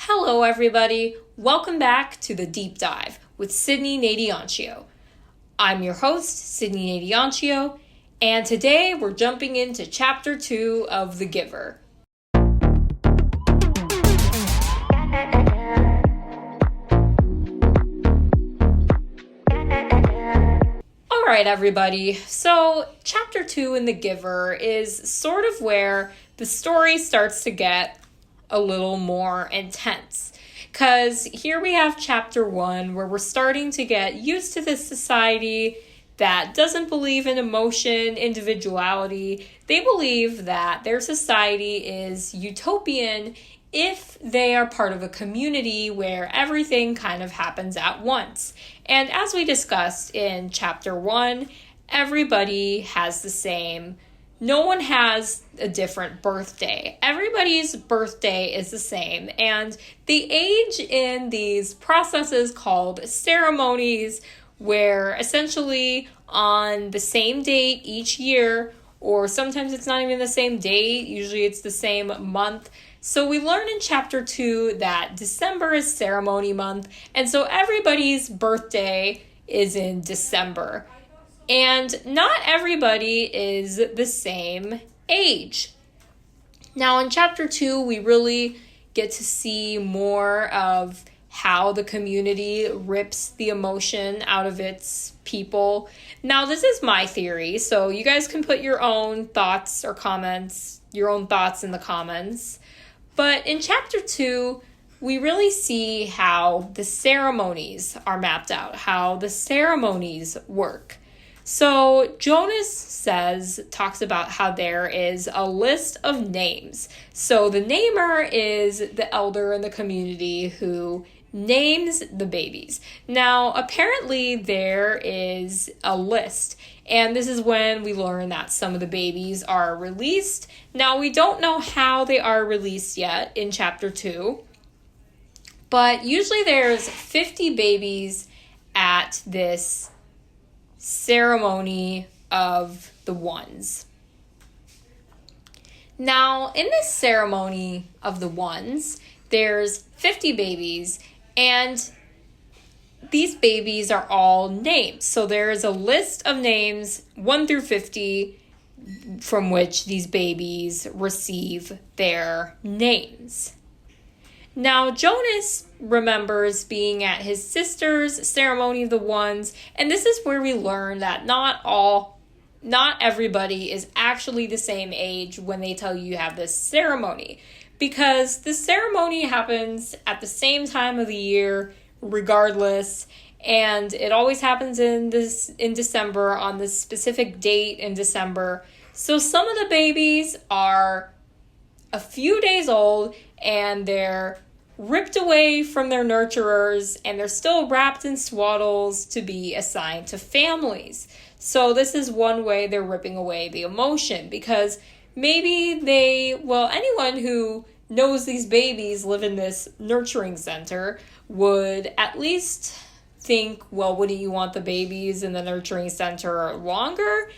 Hello, everybody. Welcome back to the Deep Dive with Sydney Nadiancio. I'm your host, Sydney Nadiancio, and today we're jumping into Chapter 2 of The Giver. All right, everybody. So, Chapter 2 in The Giver is sort of where the story starts to get a little more intense, because here we have Chapter 1 where we're starting to get used to this society that doesn't believe in emotion, individuality. They believe that their society is utopian if they are part of a community where everything kind of happens at once. And as we discussed in Chapter 1, everybody has the same. No one has a different birthday. Everybody's birthday is the same. And they age in these processes called ceremonies, where essentially on the same date each year, or sometimes it's not even the same date, usually it's the same month. So we learn in Chapter 2 that December is ceremony month, and so everybody's birthday is in December. And not everybody is the same age. Now, in Chapter 2, we really get to see more of how the community rips the emotion out of its people. Now, this is my theory, so you guys can put your own thoughts or comments, your own thoughts in the comments. But in Chapter 2, we really see how the ceremonies are mapped out, how the ceremonies work. So Jonas talks about how there is a list of names. So the namer is the elder in the community who names the babies. Now, apparently there is a list, and this is when we learn that some of the babies are released. Now, we don't know how they are released yet in Chapter 2, but usually there's 50 babies at this ceremony of the ones. Now, in this ceremony of the ones, there's 50 babies, and these babies are all named. So there is a list of names, 1 through 50, from which these babies receive their names. Now, Jonas remembers being at his sister's ceremony of the ones, and this is where we learn that not everybody is actually the same age when they tell you have this ceremony, because the ceremony happens at the same time of the year regardless, and it always happens in December on this specific date in December. So some of the babies are a few days old, and they're ripped away from their nurturers, and they're still wrapped in swaddles to be assigned to families. So this is one way they're ripping away the emotion, because maybe anyone who knows these babies live in this nurturing center would at least think, well, wouldn't you want the babies in the nurturing center longer?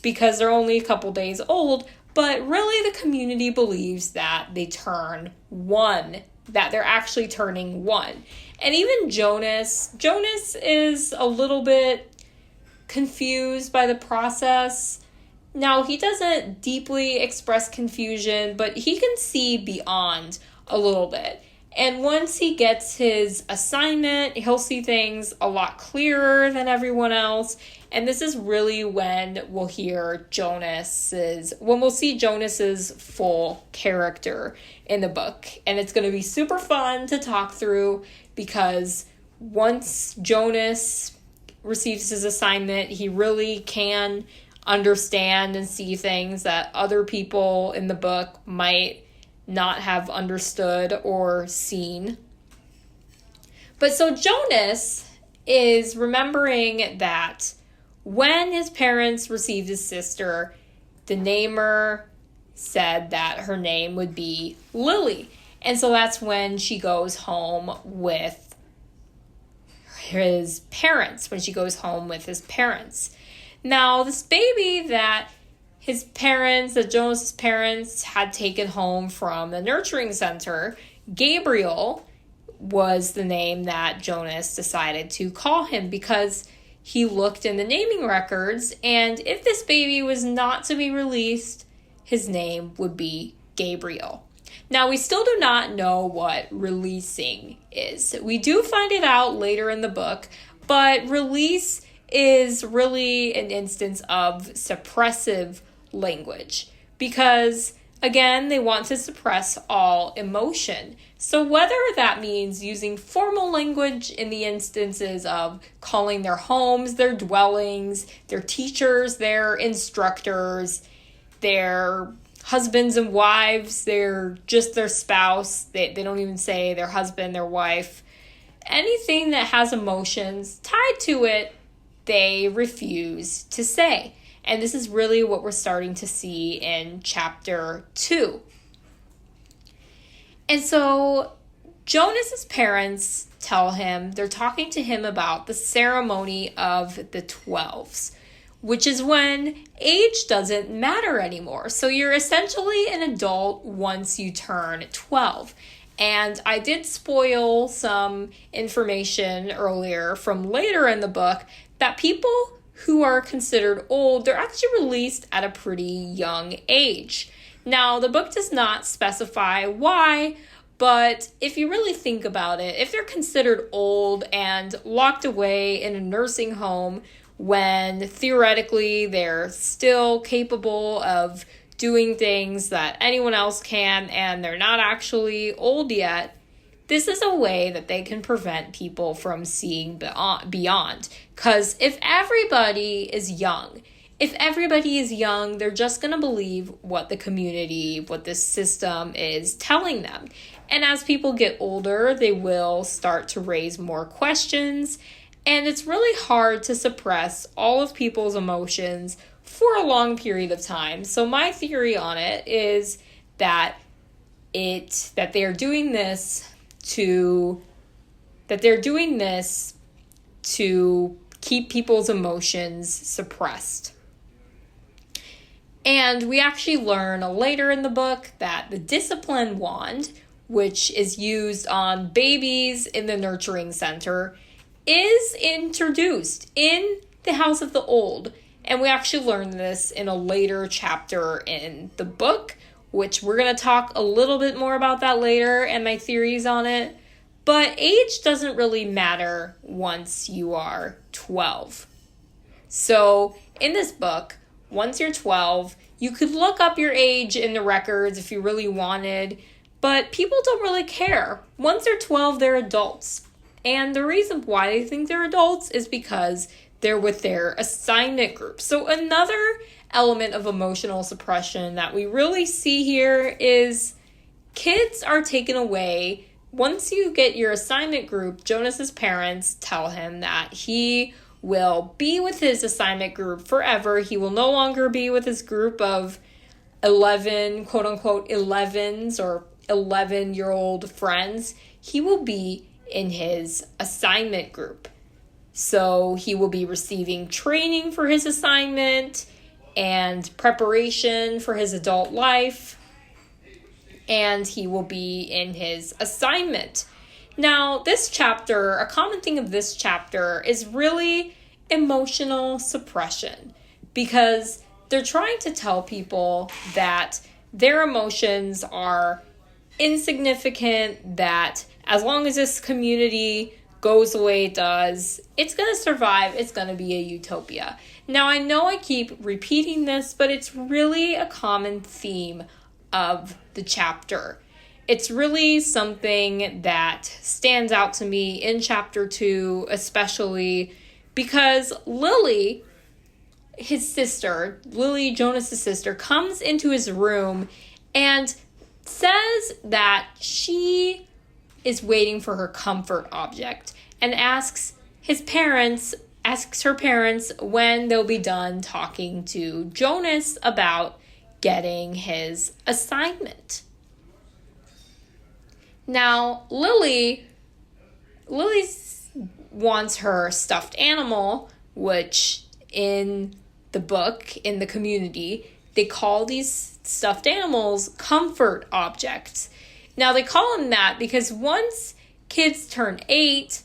Because they're only a couple days old. But really, the community believes that they turn 1, that they're actually turning 1. And even Jonas is a little bit confused by the process. Now, he doesn't deeply express confusion, but he can see beyond a little bit. And once he gets his assignment, he'll see things a lot clearer than everyone else. And this is really when we'll see Jonas's full character in the book. And it's going to be super fun to talk through, because once Jonas receives his assignment, he really can understand and see things that other people in the book might not have understood or seen. But so Jonas is remembering that when his parents received his sister, the namer said that her name would be Lily. And so that's when she goes home with his parents, Now, this baby that Jonas's parents had taken home from the nurturing center, Gabriel, was the name that Jonas decided to call him, because he looked in the naming records, and if this baby was not to be released, his name would be Gabriel. Now, we still do not know what releasing is. We do find it out later in the book, but release is really an instance of suppressive language, because, again, they want to suppress all emotion. So whether that means using formal language in the instances of calling their homes, their dwellings, their teachers, their instructors, their husbands and wives, they're just their spouse, they don't even say their husband, their wife, anything that has emotions tied to it, they refuse to say. And this is really what we're starting to see in chapter 2. And so Jonas's parents tell him, they're talking to him about the ceremony of the 12s, which is when age doesn't matter anymore. So you're essentially an adult once you turn 12. And I did spoil some information earlier from later in the book that people who are considered old, they're actually released at a pretty young age. Now, the book does not specify why, but if you really think about it, if they're considered old and locked away in a nursing home when theoretically they're still capable of doing things that anyone else can and they're not actually old yet, this is a way that they can prevent people from seeing beyond. Because if everybody is young, they're just going to believe what the community, what this system is telling them. And as people get older, they will start to raise more questions. And it's really hard to suppress all of people's emotions for a long period of time. So my theory on it is that they're doing this to keep people's emotions suppressed. And we actually learn later in the book that the discipline wand, which is used on babies in the nurturing center, is introduced in the House of the Old. And we actually learn this in a later chapter in the book, which we're going to talk a little bit more about that later and my theories on it. But age doesn't really matter once you are 12. So in this book, once you're 12, you could look up your age in the records if you really wanted, but people don't really care. Once they're 12, they're adults. And the reason why they think they're adults is because they're with their assignment group. So another element of emotional suppression that we really see here is kids are taken away. Once you get your assignment group, Jonas's parents tell him that he will be with his assignment group forever. He will no longer be with his group of 11, quote unquote, 11s or 11-year-old friends. He will be in his assignment group. So he will be receiving training for his assignment and preparation for his adult life, and he will be in his assignment. Now, this chapter, a common thing of this chapter is really emotional suppression, because they're trying to tell people that their emotions are insignificant, that as long as this community goes the way it does, it's going to survive, it's going to be a utopia. Now, I know I keep repeating this, but it's really a common theme of the chapter. It's really something that stands out to me in chapter 2, especially because Lily, Jonas's sister, comes into his room and says that she is waiting for her comfort object and asks her parents when they'll be done talking to Jonas about getting his assignment. Now, Lily wants her stuffed animal, which in the book, in the community, they call these stuffed animals comfort objects. Now, they call them that because once kids turn 8,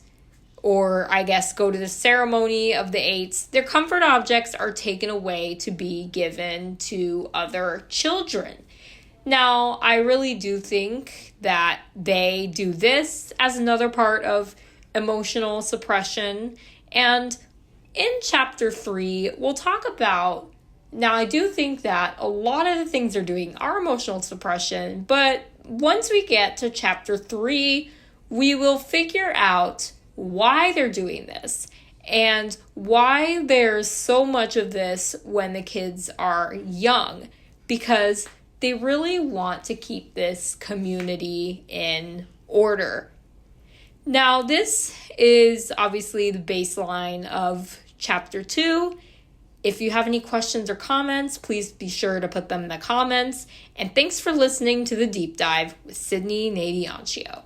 or I guess go to the ceremony of the 8s, their comfort objects are taken away to be given to other children. Now, I really do think that they do this as another part of emotional suppression. And in chapter 3, we'll talk about, now I do think that a lot of the things they're doing are emotional suppression, but once we get to chapter 3, we will figure out why they're doing this and why there's so much of this when the kids are young, because they really want to keep this community in order. Now, this is obviously the baseline of chapter 2. If you have any questions or comments, please be sure to put them in the comments. And thanks for listening to The Deep Dive with Sydney Nadiancio.